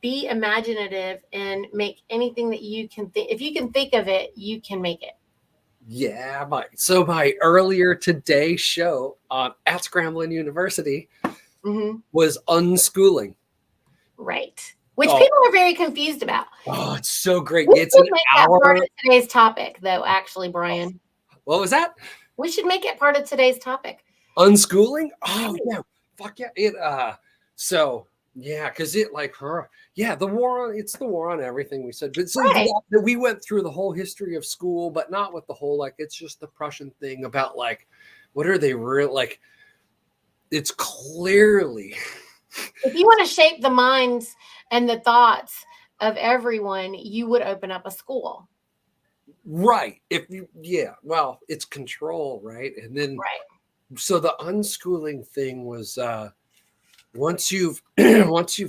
S1: be imaginative and make anything that you can think. If you can think of it, you can make it.
S2: Yeah, my earlier today show at Scramblin University was unschooling.
S1: Right. Which people are very confused about.
S2: Oh, it's so great. It's an hour.
S1: Part of today's topic, though, actually, Brian.
S2: What was that?
S1: We should make it part of today's topic.
S2: Unschooling? Oh, yeah. Fuck yeah. So, yeah, because the war on everything we said. But so we went through the whole history of school, but not with the whole, like, it's just the Prussian thing about, like, what are they real, like, it's clearly.
S1: If you want to shape the minds and the thoughts of everyone, you would open up a school.
S2: Right. Well, it's control, right? And then, so the unschooling thing was once you've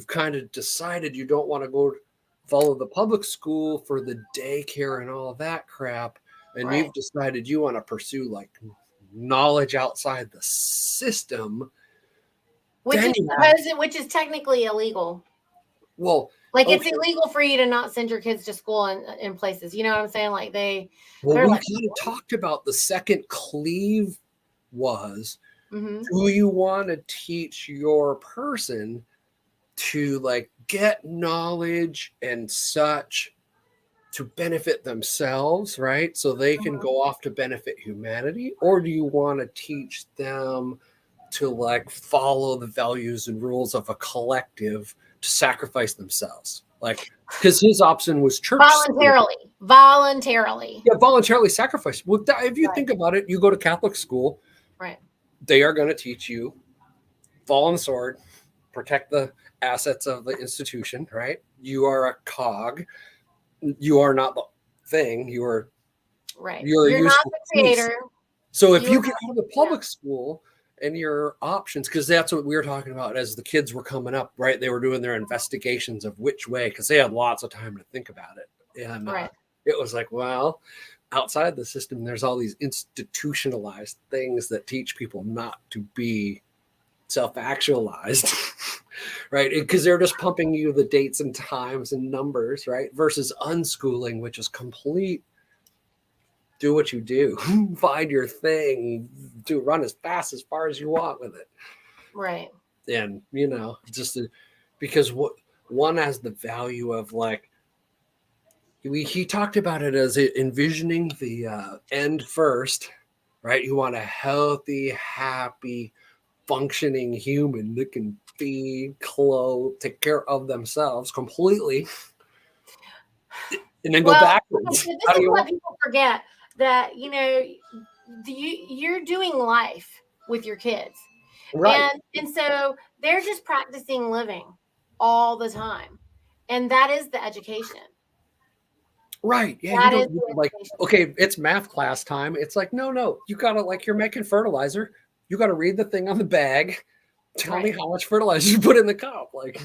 S2: kind of decided you don't want to go follow the public school for the daycare and all of that crap, and you've decided you want to pursue like knowledge outside the system,
S1: which is technically illegal.
S2: Well,
S1: like it's illegal for you to not send your kids to school in places. You know what I'm saying? Like we
S2: kind of talked about the second cleave was, do you want to teach your person to like get knowledge and such to benefit themselves, right? So they can go off to benefit humanity, or do you want to teach them to like follow the values and rules of a collective to sacrifice themselves? Like, because his option was church
S1: voluntarily.
S2: Yeah, voluntarily sacrifice. Well, if you think about it, you go to Catholic school,
S1: right?
S2: They are going to teach you fall on the sword, protect the assets of the institution, right? You are a cog. You are not the thing. You are You're
S1: not the creator.
S2: So if you get out of the public school and your options, because that's what we were talking about as the kids were coming up, right? They were doing their investigations of which way, because they had lots of time to think about it. And it was like, well, outside the system, there's all these institutionalized things that teach people not to be self-actualized, right? Because they're just pumping you the dates and times and numbers, right? Versus unschooling, which is complete. Do what you do, find your thing, run as fast as far as you want with it.
S1: Right.
S2: And, because one has the value of like, he talked about it as envisioning the end first, right? You want a healthy, happy, functioning human that can feed, clothe, take care of themselves completely, and then go backwards.
S1: This is what people forget. that, you're doing life with your kids.
S2: Right.
S1: And so they're just practicing living all the time. And that is the education.
S2: Right. Yeah. You
S1: That is
S2: don't need
S1: the
S2: to like,
S1: education.
S2: okay, it's math class time. It's like, no, no. You gotta like you're making fertilizer. You gotta read the thing on the bag. Tell me
S1: Right.
S2: how much fertilizer you put in the cup. Like,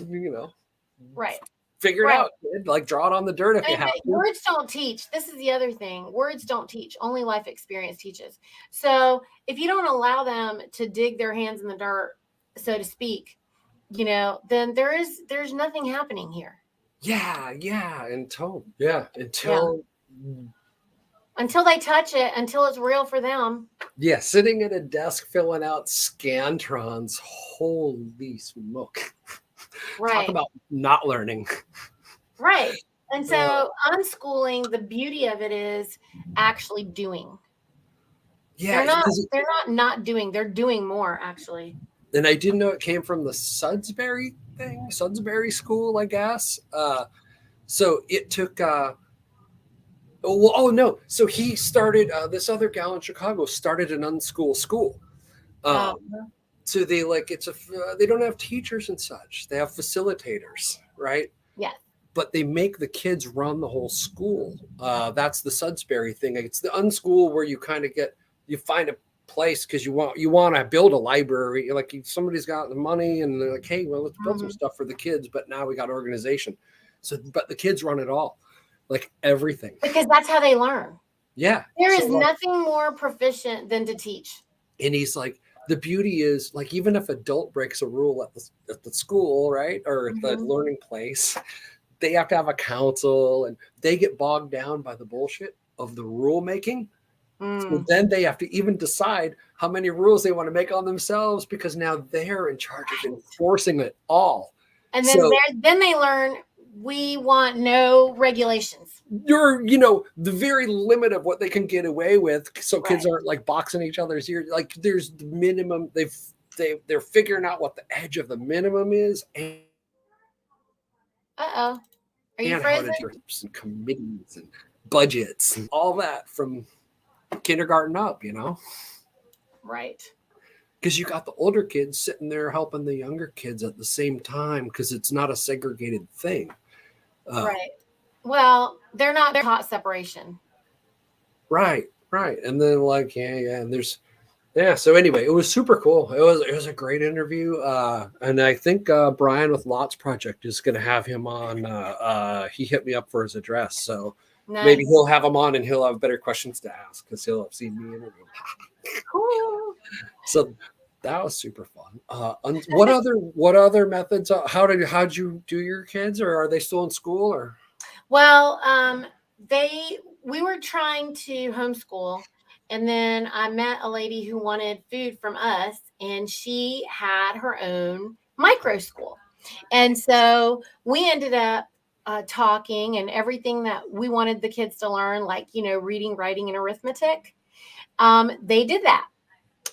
S1: Right.
S2: figure it
S1: Right.
S2: out, kid. Like draw it on the dirt if
S1: I
S2: you
S1: mean,
S2: have
S1: but
S2: to.
S1: words don't teach. This is the other thing. Words don't teach. Only life experience teaches. So if you don't allow them to dig their hands in the dirt, so to speak, then there's nothing happening here.
S2: Yeah, yeah.
S1: Yeah.
S2: Until
S1: Until they touch it, until it's real for them.
S2: yeah, sitting at a desk filling out scantrons. Holy smoke. Talk
S1: Right.
S2: about not learning.
S1: Right. And
S2: Uh,
S1: so unschooling, the beauty of it is actually doing.
S2: yeah,
S1: They're not
S2: because
S1: they're not doing. They're doing more actually.
S2: and I didn't know it came from the Sudsbury thing, Sudsbury School, I guess. So it took. Oh no! So he started. This other gal in Chicago started an unschool school.
S1: Um,
S2: Um, so they like it's a. They don't have teachers and such. They have facilitators, right?
S1: yes.
S2: But they make the kids run the whole school. That's the Sudsbury thing. It's the unschool where you kind of you find a place because you want to build a library. Like if somebody's got the money and they're like, hey, well, let's build some
S1: Mhm.
S2: stuff for the kids. But now we got organization. So, but the kids run it all, like everything.
S1: Because that's how they learn.
S2: Yeah.
S1: There
S2: So
S1: is
S2: like,
S1: nothing more proficient than to teach.
S2: and he's like, the beauty is like even if adult breaks a rule at the school, right, or at the
S1: Mhm.
S2: learning place, they have to have a council and they get bogged down by the bullshit of the rule making. So
S1: Mm.
S2: then they have to even decide how many rules they want to make on themselves because now they're in charge of
S1: Right.
S2: enforcing it all.
S1: And
S2: So
S1: then they learn we want no regulations.
S2: you're, the very limit of what they can get away with. So kids
S1: Right.
S2: aren't like boxing each other's ears. Like there's the minimum. They're figuring out what the edge of the minimum is
S1: Uh-oh. Are you
S2: and how to
S1: frozen?
S2: do some committees and budgets and all that from kindergarten up,
S1: Right.
S2: because you got the older kids sitting there helping the younger kids at the same time because it's not a segregated thing.
S1: Right. Well, they're not taught separation.
S2: Right, right. And then like, yeah, and there's so anyway, it was super cool. It was a great interview. And I think Brian with Lots Project is gonna have him on. He hit me up for his address. So maybe
S1: Nice.
S2: he'll have him on and he'll have better questions to ask because he'll have seen me interview.
S1: Cool.
S2: So that was super fun. What other methods? How'd you do your kids, or are they still in school? Or
S1: Well, we were trying to homeschool, and then I met a lady who wanted food from us, and she had her own micro school. And so we ended up talking, and everything that we wanted the kids to learn, like, reading, writing, and arithmetic, they did that.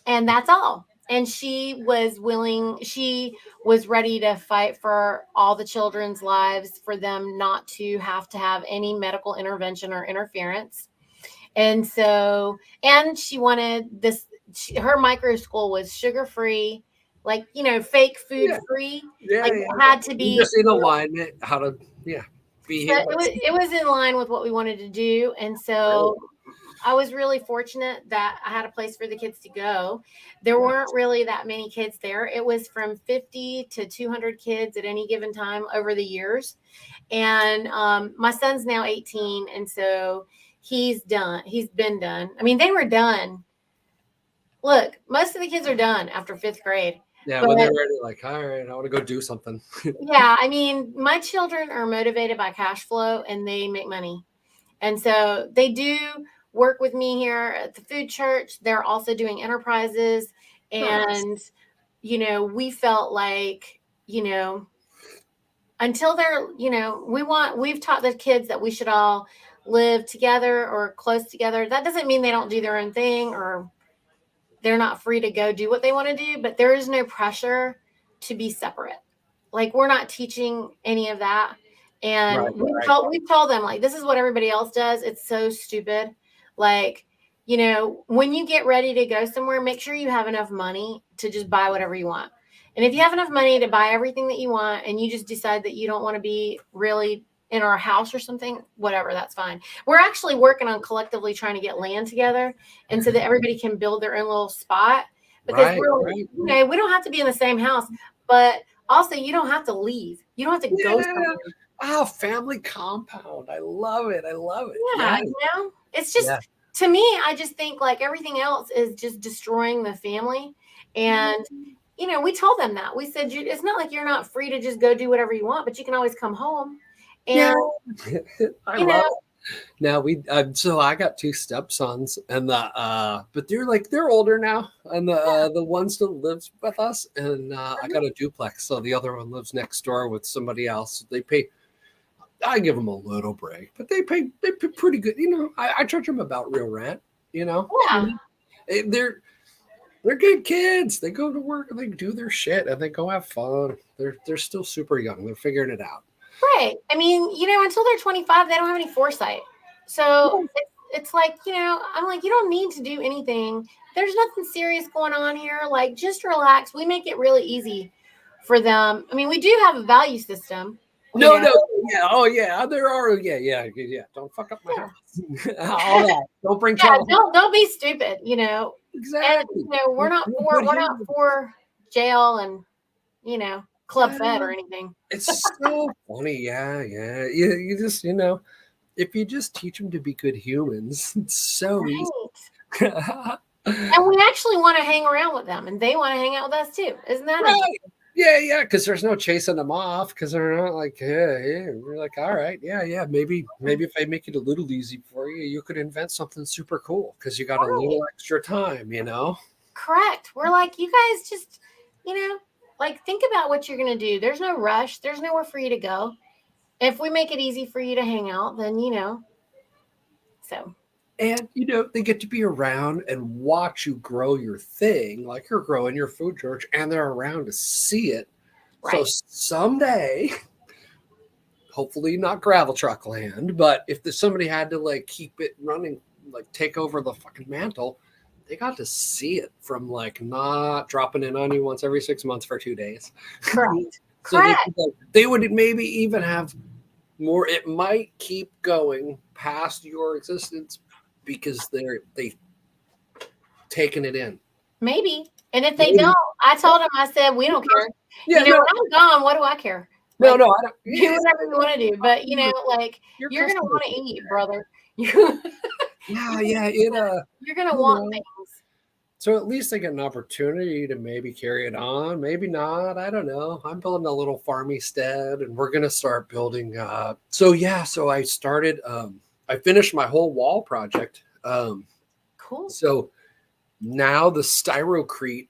S1: And that's all. And she was ready to fight for all the children's lives for them not to have any medical intervention or interference. And so, and she wanted her micro school was sugar free, like, fake food
S2: yeah,
S1: free.
S2: yeah,
S1: Like
S2: yeah.
S1: it had to
S2: You
S1: be,
S2: just in alignment. How to
S1: so
S2: behave.
S1: it was in line with what we wanted to do. And
S2: Really
S1: so I was really fortunate that I had a place for the kids to go. There weren't really that many kids there. It was from 50 to 200 kids at any given time over the years. And my son's now 18. And so he's done. He's been done. I mean, they were done. Look, most of the kids are done after fifth grade.
S2: Yeah,
S1: But
S2: when they're ready, like, all right, I want to go do something.
S1: yeah, I mean, my children are motivated by cash flow and they make money. And so they do work with me here at the food church. They're also doing enterprises.
S2: Nice.
S1: And, we felt like, until they're, we've taught the kids that we should all live together or close together. That doesn't mean they don't do their own thing or they're not free to go do what they want to do, but there is no pressure to be separate. Like we're not teaching any of that. And
S2: Right,
S1: we've
S2: right.
S1: told them like this is what everybody else does. It's so stupid. Like you know, when you get ready to go somewhere, make sure you have enough money to just buy whatever you want. And if you have enough money to buy everything that you want and you just decide that you don't want to be really in our house or something, whatever, that's fine. We're actually working on collectively trying to get land together and so that everybody can build their own little spot because
S2: Right,
S1: we're,
S2: right.
S1: you know, we don't have to be in the same house, but also you don't have to leave. You don't have to go
S2: Yeah.
S1: somewhere.
S2: Oh, family compound. I love it. I love it.
S1: Yeah,
S2: Yeah.
S1: you know, it's just
S2: Yeah.
S1: to me, I just think like everything else is just destroying the family. And you know, we told them that. We said it's not like you're not free to just go do whatever you want, but you can always come home.
S2: Yeah.
S1: And
S2: I
S1: you
S2: love
S1: know,
S2: it. Now so I got two stepsons and but they're older now and the one still lives with us and I got a duplex so the other one lives next door with somebody else. They pay I give them a little break, but they pay pretty good. You know, I charge them about real rent. You know,
S1: yeah,
S2: they're good kids. They go to work and they do their shit and they go have fun. They're still super young. They're figuring it out.
S1: right. I mean, you know, until they're 25, they don't have any foresight. So it's like, you know, I'm like, you don't need to do anything. There's nothing serious going on here. Like, just relax. We make it really easy for them. I mean, we do have a value system, you
S2: No,
S1: know.
S2: no, yeah, oh yeah, there are, yeah. Don't fuck up my
S1: Yeah.
S2: house. All that. Don't bring
S1: Yeah,
S2: trouble.
S1: don't be stupid, you know. And
S2: Exactly.
S1: you know,
S2: Good
S1: we're not
S2: human.
S1: for jail and you know, club fed or anything.
S2: It's so funny. Yeah, yeah. You just, if you just teach them to be good humans, it's so easy.
S1: Right.
S2: Right.
S1: And we actually want to hang around with them and they want to hang out with us too. Isn't that interesting?
S2: Yeah, yeah. Because there's no chasing them off. Because they're not like, yeah. We're like, all right, yeah. Maybe if I make it a little easy for you, you could invent something super cool. Because you got a
S1: Right.
S2: little extra time.
S1: Correct. We're like, you guys just, you know, like think about what you're gonna do. There's no rush, there's nowhere for you to go. If we make it easy for you to hang out, then you know. So
S2: And they get to be around and watch you grow your thing, like you're growing your food church, and they're around to see it. So
S1: right.
S2: someday, hopefully not gravel truck land, but if somebody had to like keep it running, like take over the fucking mantle, they got to see it from like not dropping in on you once every 6 months for 2 days.
S1: Correct.
S2: So
S1: Correct.
S2: they would maybe even have more. It might keep going past your existence because they taking it in.
S1: Maybe. And if they don't, I told them, I said, we don't care.
S2: Yeah,
S1: You know,
S2: no,
S1: when I'm gone, what do I care?
S2: no,
S1: Like,
S2: no. I don't.
S1: do whatever you want to do. But, you know, like,
S2: Your
S1: you're going to
S2: customer.
S1: want to eat, brother. You're
S2: Yeah. It
S1: going to want things.
S2: So at least I get an opportunity to maybe carry it on, maybe not. I don't know. I'm building a little farmy stead, and we're gonna start building. So I started. I finished my whole wall project.
S1: Cool.
S2: So now the styrocrete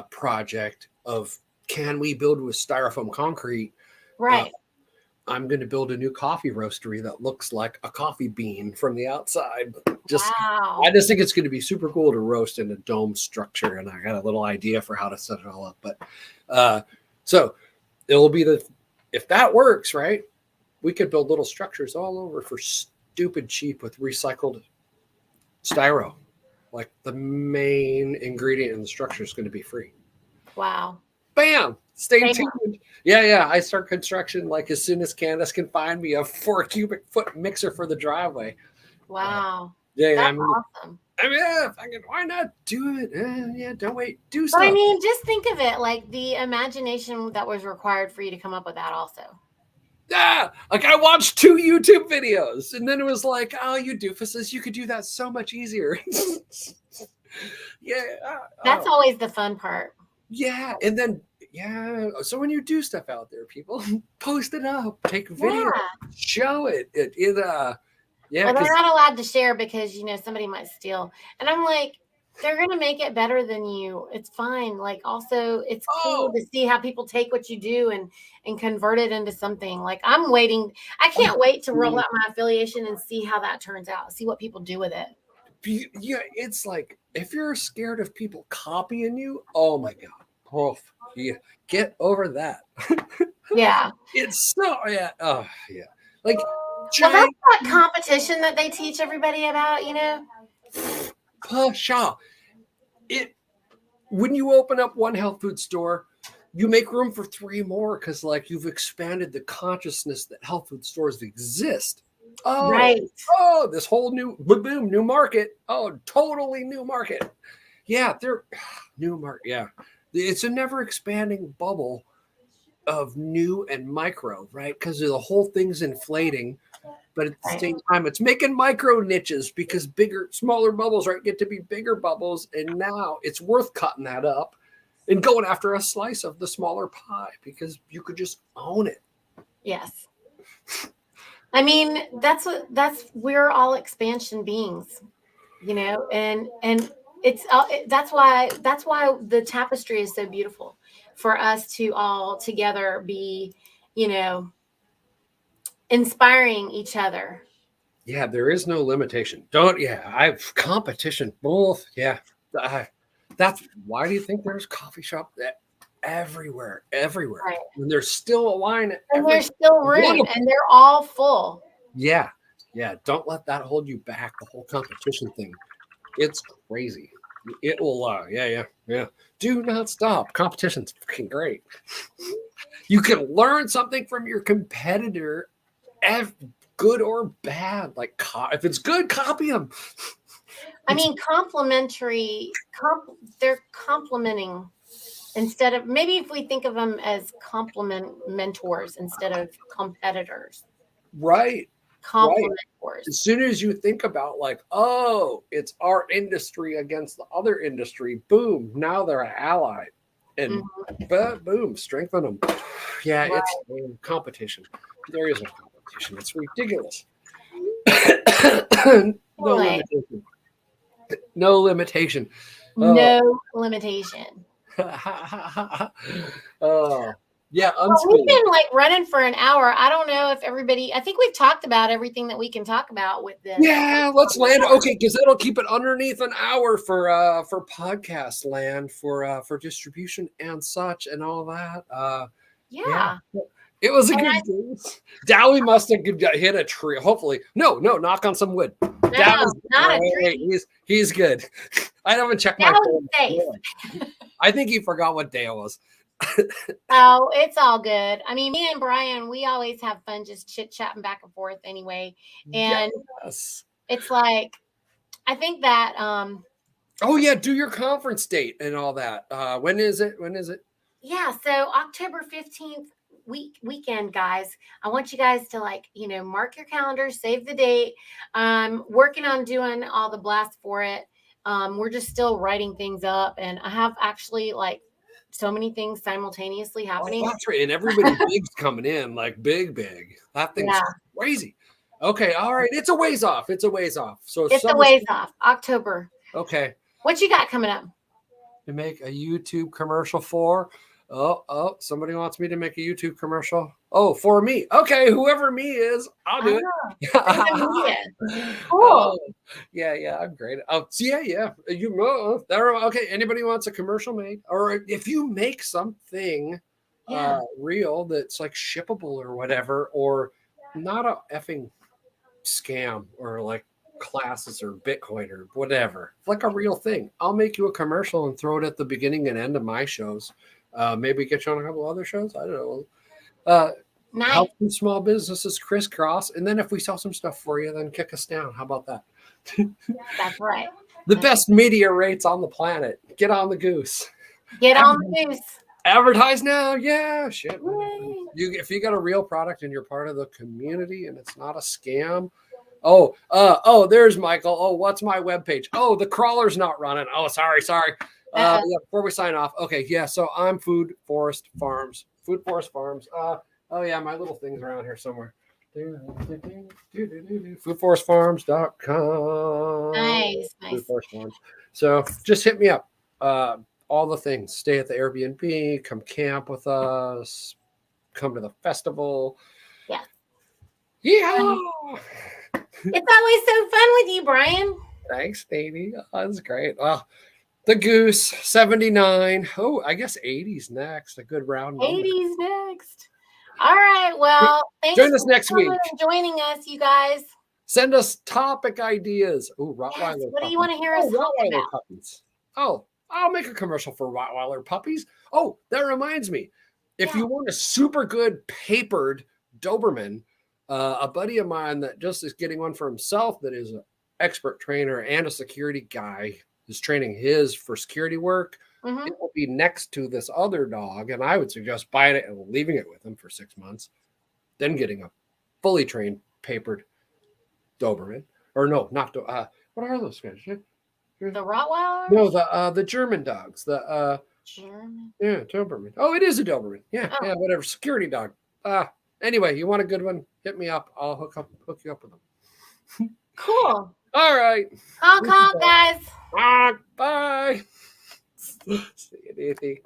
S2: project of can we build with styrofoam concrete? Uh,
S1: Right.
S2: I'm going to build a new coffee roastery that looks like a coffee bean from the outside.
S1: Wow.
S2: I just think it's going to be super cool to roast in a dome structure, and I got a little idea for how to set it all up. But so it'll be if that works, right? We could build little structures all over for stupid cheap with recycled styro. Like the main ingredient in the structure is going to be free.
S1: Wow.
S2: Bam! Stay
S1: Bam.
S2: tuned. Yeah. I start construction like as soon as Candace can find me a 4 cubic foot mixer for the driveway.
S1: Wow.
S2: Yeah,
S1: That's awesome.
S2: yeah, why not do it? Yeah, don't wait. Do
S1: But
S2: stuff.
S1: I mean, just think of it like the imagination that was required for you to come up with that, also.
S2: Yeah, like I watched 2 YouTube videos, and then it was like, oh, you doofuses, you could do that so much easier. Yeah.
S1: That's always the fun part.
S2: Yeah, and then so when you do stuff out there, people post it up, take a video, show it. Yeah.
S1: Well, they're not allowed to share because you know somebody might steal. And I'm like, they're gonna make it better than you. It's fine. Like also it's cool to see how people take what you do and convert it into something. Like I'm waiting. I can't wait to roll out my affiliation and see how that turns out. See what people do with it.
S2: Yeah, it's like if you're scared of people copying you, oh my god. Oh, yeah. Get over that.
S1: Yeah.
S2: It's so Oh yeah. Like
S1: well, that's that competition that they teach everybody about, you know.
S2: Pshaw. When you open up one health food store, you make room for 3 more because like you've expanded the consciousness that health food stores exist.
S1: Right.
S2: This whole new boom, new market. Oh, totally new market. Yeah, they're new market. Yeah. It's a never expanding bubble of new and micro, right? Because the whole thing's inflating. But at the same time, it's making micro niches because smaller bubbles, right, get to be bigger bubbles. And now it's worth cutting that up and going after a slice of the smaller pie because you could just own it.
S1: Yes. I mean, we're all expansion beings, and it's that's why the tapestry is so beautiful for us to all together be, inspiring each other.
S2: Yeah, there is no limitation. I've competition both. Yeah. That's why do you think there's coffee shop everywhere?
S1: Right.
S2: When there's still a line.
S1: And there's still room and they're all full.
S2: Yeah. Yeah. Don't let that hold you back. The whole competition thing. It's crazy. It will, yeah. Do not stop. Competition's freaking great. You can learn something from your competitor, good or bad. Like, if it's good, copy them.
S1: I mean, they're complementing instead of, maybe if we think of them as mentors instead of competitors.
S2: Right.
S1: Complementors.
S2: Right. As soon as you think about like, oh, it's our industry against the other industry, boom, now they're an ally. And boom, strengthen them. Yeah, right. It's competition. There is no competition. It's ridiculous. No limitation. No limitation.
S1: No limitation.
S2: Yeah,
S1: we've been like running for an hour. I don't know if I think we've talked about everything that we can talk about with this.
S2: Yeah, let's land. Okay, because that'll keep it underneath an hour for podcast land for distribution and such and all that. Yeah. It was a good game. Dowie must have hit a tree. Hopefully. No, knock on some wood.
S1: No, Dowie's not a tree.
S2: He's good. I haven't checked my phone. I think he forgot what day it was.
S1: Oh, it's all good. I mean, me and Brian, we always have fun just chit-chatting back and forth anyway. And it's like, I think that
S2: oh yeah, do your conference date and all that. When is it?
S1: Yeah, so October 15th weekend, guys. I want you guys to mark your calendars, save the date. Working on doing all the blasts for it. We're just still writing things up, and I have actually so many things simultaneously happening.
S2: Oh, that's right. And everybody big's coming in, like big. That thing's crazy. Okay, all right. It's a ways off. So
S1: it's a ways off. October.
S2: Okay.
S1: What you got coming up?
S2: To make a YouTube commercial for. Oh, somebody wants me to make a YouTube commercial. Oh, for me. Okay, whoever me is, I'll do
S1: it. Cool.
S2: Yeah, I'm great. Oh, yeah. You know, okay. Anybody wants a commercial made, or if you make something real that's like shippable or whatever, or not a effing scam or like classes or Bitcoin or whatever, like a real thing, I'll make you a commercial and throw it at the beginning and end of my shows. Maybe get you on a couple other shows. I don't know.
S1: Nice.
S2: Help some small businesses crisscross, and then if we sell some stuff for you, then kick us down. How about that?
S1: That's right.
S2: The best media rates on the planet. Get on the Goose.
S1: Get on the Goose.
S2: Advertise now. Yeah, shit. If you got a real product and you're part of the community and it's not a scam. Oh, there's Michael. Oh, what's my webpage? Oh, the crawler's not running. Oh, sorry. Yeah, before we sign off. Okay, yeah, so I'm Food Forest Farms. Oh yeah, my little thing's around here somewhere. Foodforestfarms.com.
S1: Nice.
S2: Food Forest Farms. So just hit me up. All the things. Stay at the Airbnb, come camp with us, come to the festival.
S1: Yeah.
S2: Yeah.
S1: It's always so fun with you, Brian.
S2: Thanks, baby. Oh, that's great. Well, the Goose, 79. Oh, I guess 80's next. A good round number.
S1: 80's next. All right. Well, thanks
S2: Join us next week.
S1: For joining us, you guys.
S2: Send us topic ideas. Oh,
S1: Yes.
S2: Rottweiler.
S1: What do you
S2: puppies.
S1: want to hear us talk
S2: Rottweiler
S1: about?
S2: puppies. Oh, I'll make a commercial for Rottweiler puppies. Oh, that reminds me. If you want a super good papered Doberman, a buddy of mine that just is getting one for himself that is an expert trainer and a security guy is training his for security work.
S1: Mm-hmm.
S2: It will be next to this other dog, and I would suggest buying it and leaving it with him for 6 months, then getting a fully trained papered Doberman. Or no, not what are those guys?
S1: The Rottweilers?
S2: No, the German dogs. The
S1: German.
S2: yeah, Doberman. Oh, it is a Doberman. Yeah, yeah, whatever. Security dog. Anyway, you want a good one? Hit me up. I'll hook you up with them.
S1: Cool.
S2: All right.
S1: Honk honk, guys.
S2: Bye. See you, Nathan.